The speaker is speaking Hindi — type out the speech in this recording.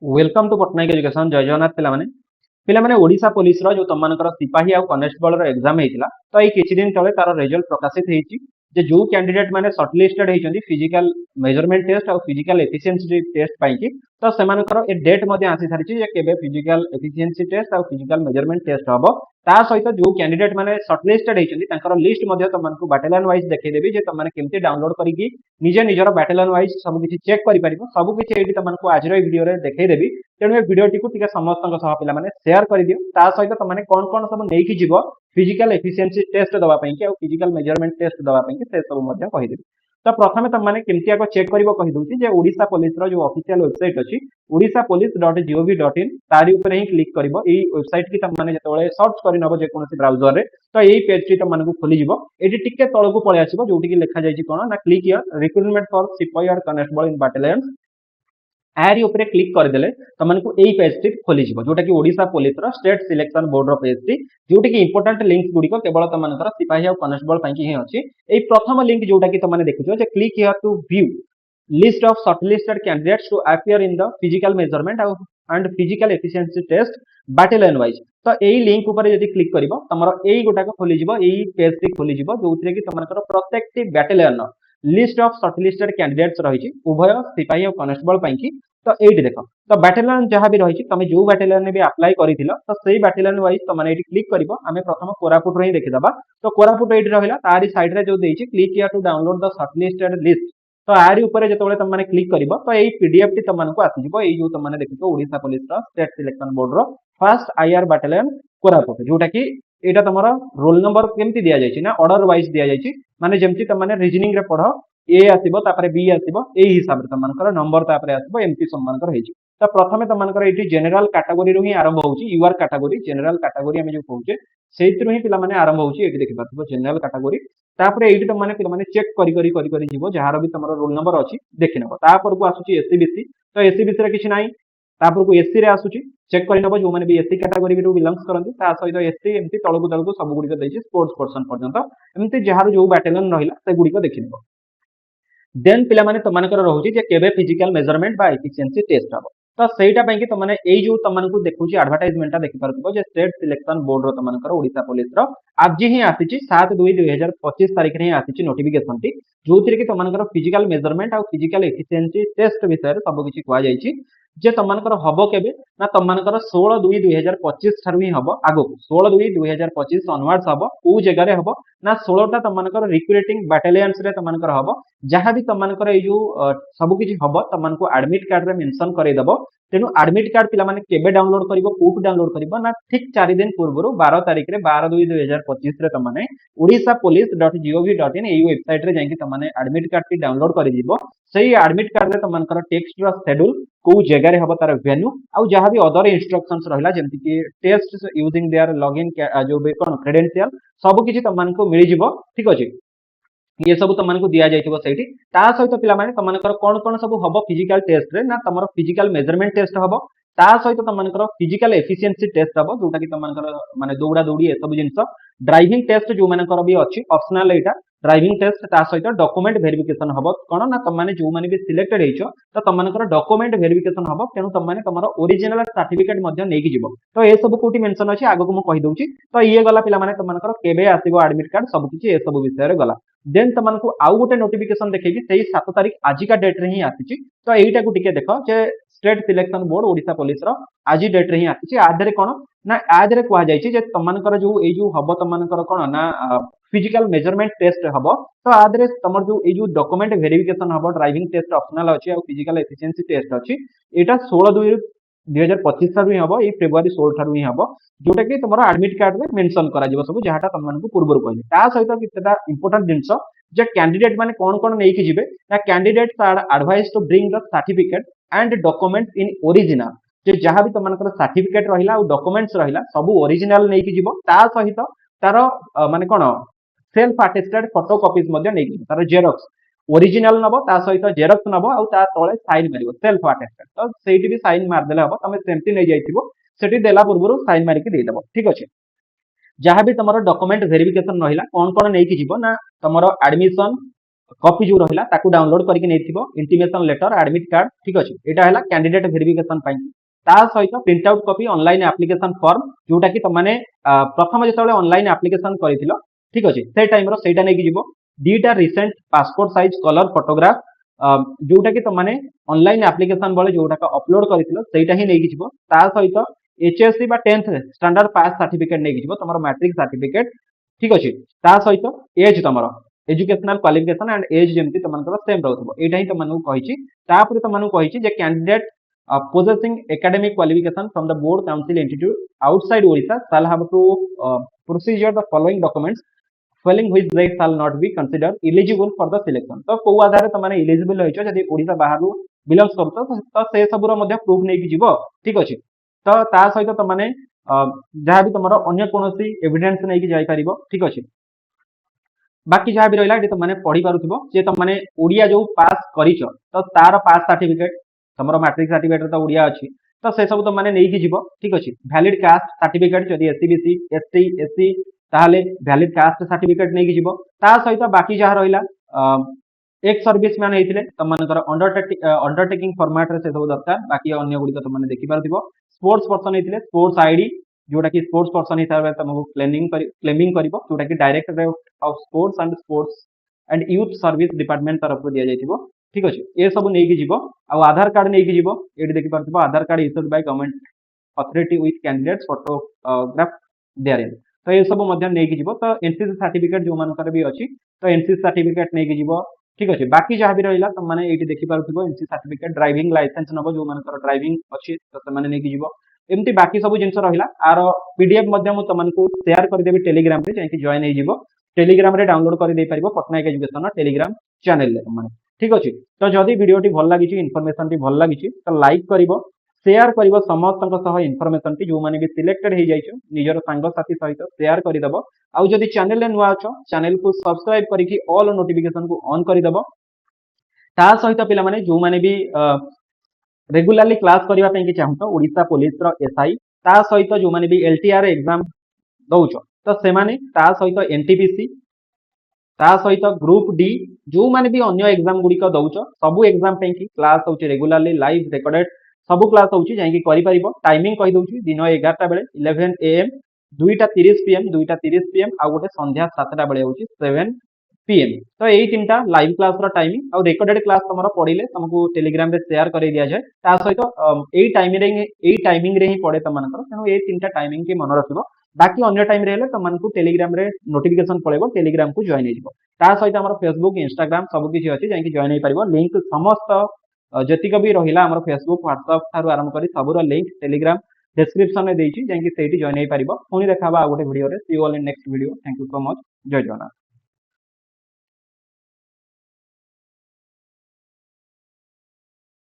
वेलकम टू पटनायक एजुकेशन जय जगन्नाथ पिलामाने ओडिशा पुलिस रो जो तमनकर सिपाही आ कनेस्टेबल रो एग्जाम हेतिला तो एई किछि दिन तळे तार रिजल्ट प्रकाशित हेछि जे जो कैंडिडेट माने शॉर्टलिस्टेड हेचंदी फिजिकल मेजरमेंट टेस्ट और फिजिकल एफिशिएंसी टेस्ट पाई कि तो सेमानकर ए डेट मध्ये आसी सारिछि जे केबे फिजिकल एफिशिएंसी टेस्ट और फिजिकल मेजरमेंट टेस्ट हबो ता सहित जो कैंडिडेट माने शॉर्टलिस्टेड हेचंदी तांकर लिस्ट मध्ये तमनको बैटालियन वाइज देखै देबी जे तमने केमति डाउनलोड करिकि निजे निजर बैटालियन वाइज सब किछि चेक करि परिबो सब किछि एठी तमनको आज रो वीडियो रे देखै देबी तेणु ए भिडियो टी टिके समस्त पिला माने शेयर कर दियो ता सहित तमने कोन कोन सब नेकी जीवो फिजिकल एफिशिएंसी टेस्ट दवा पई कि और फिजिकल मेजरमेंट टेस्ट दवा पई कि से सब मध्ये कहि देबी तो प्रथमे तमने केमति आको चेक करिवो कहि दोछि जे ओडिशा पुलिस रो जो ऑफिशियल वेबसाइट अछि odishapolice.gov.in तारी ऊपर ही क्लिक करिवो एई वेबसाइट की तमने जतोळे सर्च करि नबो जे कोनोसी ब्राउजर रे तो एई पेज टी तमने को खोली जिवो एटी टिके तळको पळे आसीबो जोटी की लिखा जायछि कोन ना क्लिक हियर रिक्रूटमेंट फॉर सिपाही और कनेस्टेबल इन बैटालियन आरी ऊपर क्लिक करदेले तुमको यही पेज टी खोली जोटा कि ओडिशा पुलिस रो स्टेट सिलेक्शन बोर्ड रो पेज टी जोटी कि इंपोर्टेंट लिंक्स गुडी को केवल तुमनकर सिपाही और कनेस्टेबल पई कि ही अछि एई प्रथम लिंक जोटा कि तुमने देखुछो जे click here to view list of shortlisted candidates to appear in the physical measurement and physical efficiency test battalion wise तो यही लिंक ऊपर यदि क्लिक करिवो तमरो एई गोटा को खोली जिवो एई पेज टी खोली जिवो जोथिरे कि तुमनकर प्रत्येक T battalion list of shortlisted candidates रही उभय सिपाही और कनेस्टेबल पई कि तो एठी देखो तो बैटालियन जहां भी रही तुम जो बैटालियन ने भी अप्लाई करिथिलो तो सेही बैटालियन वाइज तुम एठी क्लिक करिवो आमे प्रथम कोरापुट रो ही देखिदबा तो कोरापुट एठी रहिला तारी साइड रे जो देछि click here to download the shortlisted list तो आरी ऊपर जेतोळे तुम माने क्लिक करिवो तो एई पीडीएफ टी तुमनको आसी जिवो एई जो तुम माने देखितो ओडिशा पुलिस रो state selection board row first IR battalion Koraput जोटा कि एटा तमरो रोल नंबर केमति दिया जायछि ना ऑर्डर वाइज दिया जायछि माने जेमति तुम माने रीजनिंग रे पढो ए आसीबो तापरे बी आसीबो एई हिसाब रे तमनकर नंबर तापरे आसीबो एमपी सम्मानकर हेछि तो प्रथमे तमनकर एठी जनरल कैटेगरी रो ही आरंभ होछि यूआर कैटेगरी जनरल कैटेगरी हम जो कहूचे सेहितरु ही पिला माने आरंभ होछि एठी देखि पाथबो जनरल कैटेगरी तापरे एठी तम माने पिला माने चेक करी जीवो जहार भी तमरो रोल नंबर अछि देखि नबो तापर को आसुछि एससीबीसी तो एससीबीसी रे किछि नाही तापर को एससी रे आसुछि चेक करि नबो जो माने भी एससी कैटेगरी रो बिलोंग्स करंती ता सहित एससी एमती तळकु सब गुडी को दैछि स्पोर्ट्स पर्सन पर्यंत एमती जहार जो बैटालियन रहिला से गुडी को देखि नबो देन पिला माने तमनकर रहउची जे केबे फिजिकल मेजरमेंट बा एफिशिएंसी टेस्ट हबो तो सेटा पई कि तमने एई जो तमनको देखुची एडवर्टाइजमेंट देखि परथबो जे स्टेट सिलेक्शन बोर्ड रो तमनकर ओडिशा पुलिस रो आज ही आसीची 7/2/2025 तारिख रे आसीची नोटिफिकेशन टी जोथिरे कि तमनकर फिजिकल मेजरमेंट और फिजिकल एफिशिएंसी टेस्ट विषय रे सब किछि कुआ जायछि जे तमनकर हबो केबे ना तमनकर 16/2/2025 थारु ही हबो आगो 16/2/2025 ऑनवर्ड्स हबो ओ जगह रे हबो ना 16 टा तमनकर रिक्रूटिंग बैटालियंस रे तमनकर हबो जहां भी तमनकर ए जो सब किछि हबो तमनको एडमिट कार्ड रे मेंशन करे दबो तेनु एडमिट कार्ड पिला माने केबे डाउनलोड करिवो कोट डाउनलोड करिवो ना ठीक 4 दिन पूर्वरु 12 तारिख रे 12/2/2025 रे तमने odishapolice.gov.in एई वेबसाइट रे जायकि तमने एडमिट कार्ड टी डाउनलोड करि दिबो सेही एडमिट कार्ड रे तमनकर टेक्स्ट रो शेड्यूल को जगह रे हबो तार वेन्यू आ जहां भी अदर इंस्ट्रक्शंस रहिला जेंति कि टेस्ट यूजिंग देयर लॉगिन जो भी कोन क्रेडेंशियल सब किछि तमनको मिलि जिवो ठीक अछि ये सब तुमको दिया जाइथिबो सेठी ता सहित पिला माने तमनकर कोन कोन सब हबो फिजिकल टेस्ट रे ना तमरो फिजिकल मेजरमेंट टेस्ट हबो ता सहित तमनकर फिजिकल एफिशिएंसी टेस्ट हबो जोटा कि तमनकर माने दौड़ा दौड़ी ए सब जिंस ड्राइविंग टेस्ट जो मानकर भी अछि ऑप्शनल एटा ड्राइविंग टेस्ट ता सहित डॉक्यूमेंट वेरिफिकेशन हबो कोन ना तम माने जो माने भी सिलेक्टेड हेचो तो तमनकर डॉक्यूमेंट वेरिफिकेशन हबो तेनु तम माने तमरो ओरिजिनल सर्टिफिकेट मध्ये नेकी जिवो तो ए सब कोटी मेंशन अछि आगो को म कहि दउची तो ये गला पिला माने तमनकर केबे आसीबो एडमिट कार्ड सब किछि ए सब विषय रे गला देन तमनको आउ गोटे नोटिफिकेशन देखैबी सेही 7 तारिख आजिका डेट रे ही आसीची तो एईटा को टिके देखो जे state selection board Odisha police रो आजि डेट रे ही आसीची आधरे कोन ना आज रे कुआ जायछि जे तमनकर जो ए जो हबो तमनकर कोन ना फिजिकल मेजरमेंट टेस्ट हबो तो आधरे तमर जो ए जो डॉक्यूमेंट वेरिफिकेशन हबो ड्राइविंग टेस्ट ऑप्शनल अछि और फिजिकल एफिशिएंसी टेस्ट अछि एटा 16/2/2025 थारु ही हबो ए फेब्रुआरी 16 थारु ही हबो जोटा कि तमरो एडमिट कार्ड रे मेंशन करा जिवो सब जहाटा तमनको पूर्वरु कहली ता सहित किछटा इंपोर्टेंट जिंस जे कैंडिडेट माने कोन कोन नै कि जिवे ना candidates are advise to bring the certificate and document in original जे जहां भी तमनकर सर्टिफिकेट रहिला और डॉक्यूमेंट्स रहिला सब ओरिजिनल नै कि जिवो ता सहित तार माने कोन सेल्फ अटेस्टेड फोटो कॉपीज मध्ये नै कि तार जेरॉक्स ओरिजिनल नबो ता सहित जेरॉक्स नबो आ ता तळे साइन मारिबो सेल्फ अटेस्टेड तो सेठी भी साइन मार देले हबो तमे सेमति नै जाइथिबो सेठी देला पूर्वरु साइन मारि के दे देबो ठीक अछि जहां भी तमरो डॉक्यूमेंट वेरिफिकेशन रहिला कोन कोन नै कि जिवो ना तमरो एडमिशन कॉपी जो रहिला ताकू डाउनलोड करके नेथिबो इंटीमेशन लेटर एडमिट कार्ड ठीक अछि एटा हला कैंडिडेट वेरिफिकेशन पई ता सहित print out copy online application form जोटा कि तमाने प्रथम जेतबे ऑनलाइन एप्लीकेशन करिथिलो ठीक अछि से टाइम रो सेटा नै कि जिवो दीटा recent passport size colour photograph जोटा कि तमाने ऑनलाइन एप्लीकेशन बळे जोटा का अपलोड करिथिलो सेटा ही नै कि जिवो ता सहित एचएससी बा 10th स्टैंडर्ड पास सर्टिफिकेट नै कि जिवो तमरो मैट्रिक सर्टिफिकेट ठीक अछि ता सहित एज तमरो एजुकेशनल क्वालिफिकेशन एंड एज जेमती तमनकर सेम रहथबो एटा ही तमनु कहिछि तापर तमनु कहिछि जे candidate possessing academic qualification from the board council institute outside Odisha shall have to procedure the following documents failing which they shall not be considered eligible for the selection तो को आधार तमाने एलिजिबल होइछो जदी ओडिसा बाहरु बिलोंग्स करतो तो से सबुर मध्ये प्रूफ नै कि जिवो ठीक अछि तो ता सहित तमाने जहा भी तमरो अन्य कोनोसी एविडेंस नै कि जाय परिबो ठीक अछि बाकी जहाँ भी रहा ये तुमने पढ़ी पारुथिबो जे तुमने ओडिया जो पास करिचो तो तार पास सर्टिफिकेट तुमरो मैट्रिक सर्टिफिकेट तो ओडिया अछि तो से सब तुमने नै कि जिवो ठीक अछि वैलिड कास्ट सर्टिफिकेट जदी एससीबीसी एसटी एससी ताहाले वैलिड कास्ट सर्टिफिकेट नै कि जिवो ता सहित बाकी जहाँ रहिला एक सर्विसमैन हेतिले तमनकर अंडरटेकिंग फॉर्मेट रे से सब दरकार बाकी अन्य गुडी तो तुमने देखि पारुथिबो स्पोर्ट्स पर्सन हेतिले स्पोर्ट्स आईडी जोटा कि स्पोर्ट्स पर्सन हिसाब से तुमको क्लेमिंग करिवो जोटा कि director of sports and youth service department तरफ दिया जाइथिबो ठीक अछि ए सब नै कि जिवो आ आधार कार्ड नै कि जिवो एटी देखि पारथिबो Aadhaar card issued by government authority with candidates photograph there तो ए सब मध्य नै कि जिवो तो एनसीसी सर्टिफिकेट जो मानकर भी अछि तो एनसीसी सर्टिफिकेट नै कि जिवो ठीक अछि बाकी जहाँ भी रहिला तुम माने एटी देखि पारथिबो एनसीसी सर्टिफिकेट ड्राइविंग लाइसेंस नबो जो मानकर ड्राइविंग अछि तो तमाने नै कि जिवो एमती बाकी सब जिनस रहिला आर पीडीएफ मध्य मु तमनको शेयर कर देबी टेलीग्राम रे जाई जॉइन हे जिवो टेलीग्राम रे डाउनलोड कर दे परिबो पटनायक एजुकेशन टेलीग्राम चैनल रे माने ठीक अछि तो जदी वीडियो टी भल लागिछि इन्फॉर्मेशन टी भल लागिछि तो लाइक करिवो शेयर करिवो समस्तक सह इन्फॉर्मेशन टी जो माने भी सिलेक्टेड हे जाइछो निजर सांग साथी सहित शेयर करि दबो आउ जदी चैनल रे नुआ अछो चैनल को सब्सक्राइब करिकि ऑल नोटिफिकेशन को ऑन करि दबो ता सहित पिला माने जो माने भी रेगुलरली क्लास करबा पई कि चाहतो ओडिसा पुलिस रो एसआई ता सहित जो माने भी एलटीआर एग्जाम दउछो तो से माने ता सहित एनटीपीसी ता सहित ग्रुप डी जो माने भी अन्य एग्जाम गुडी को दउछो सब एग्जाम पई कि क्लास होची रेगुलरली लाइव रिकॉर्डेड सब क्लास होची जाई कि करि परिबो टाइमिंग कहि दउची दिन 11टा बेले 11 एएम 2:30 पीएम 2:30 पीएम आ गोटे संध्या 7टा बेले होची 7 पीएम तो यही तीनटा लाइव क्लास रो टाइमिंग और रिकॉर्डेड क्लास तुमरो पढिले तुमको टेलीग्राम रे शेयर करै दिया जाय ता सहित एई टाइमिंग रे ही पढे तमनकर तनो ए तीनटा टाइमिंग के मन रखिबो बाकी अन्य टाइम रे हेले तमनको टेलीग्राम रे नोटिफिकेशन पळेबो टेलीग्राम को जॉइन हेजिबो ता सहित हमर फेसबुक इंस्टाग्राम सब किछि अछि जाई कि जॉइन हे परिबो लिंक समस्त जतिक भी रहिला हमर फेसबुक व्हाट्सएप थारु आरंभ करी सबरो लिंक टेलीग्राम डिस्क्रिप्शन में देइछि जाई कि सेठी जॉइन हे परिबो पुनी देखाबा आ गोटे वीडियो रे see you all in next video thank you so much जय जगन्नाथ।